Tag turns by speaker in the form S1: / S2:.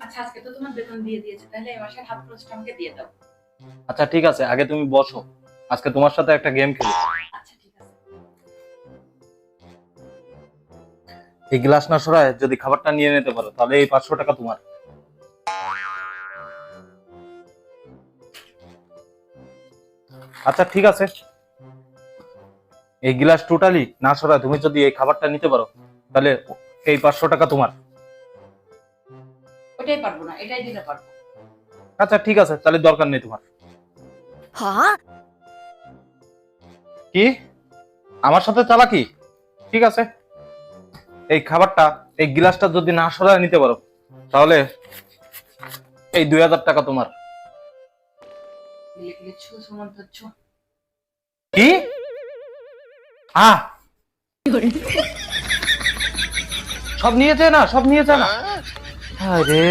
S1: আচ্ছা আজকে তো তোমার বেতন দিয়ে দিয়েছে, তাহলে এই মাসের হাত খরচটা আমাকে দিয়ে দাও।
S2: আচ্ছা ঠিক আছে, আগে তুমি বসো, আজকে তোমার সাথে একটা গেম খেলি।
S1: আচ্ছা ঠিক আছে।
S2: এই গ্লাস না সরায় যদি খাবারটা নিয়ে নিতে পারো তাহলে এই 500 টাকা তোমার। আচ্ছা ঠিক আছে, এই গ্লাস টোটালি না সরায় তুমি যদি এই খাবারটা নিতে পারো তাহলে এই 500 টাকা তোমার।
S1: ওটাই পারবো না, এটাই দিলে পারবো।
S2: আচ্ছা ঠিক আছে, তাহলে দরকার নেই তোমার। কি আমার সাথে চালাকি? ঠিক আছে, এই খাবারটা এই গ্লাসটা যদি না সরায় নিতে পারো তাহলে এই 2000 টাকা তোমার।
S1: দিলে কিছু সমান হচ্ছ।
S2: কি? সব নিয়েছে না, সব নিয়েছে না। আরে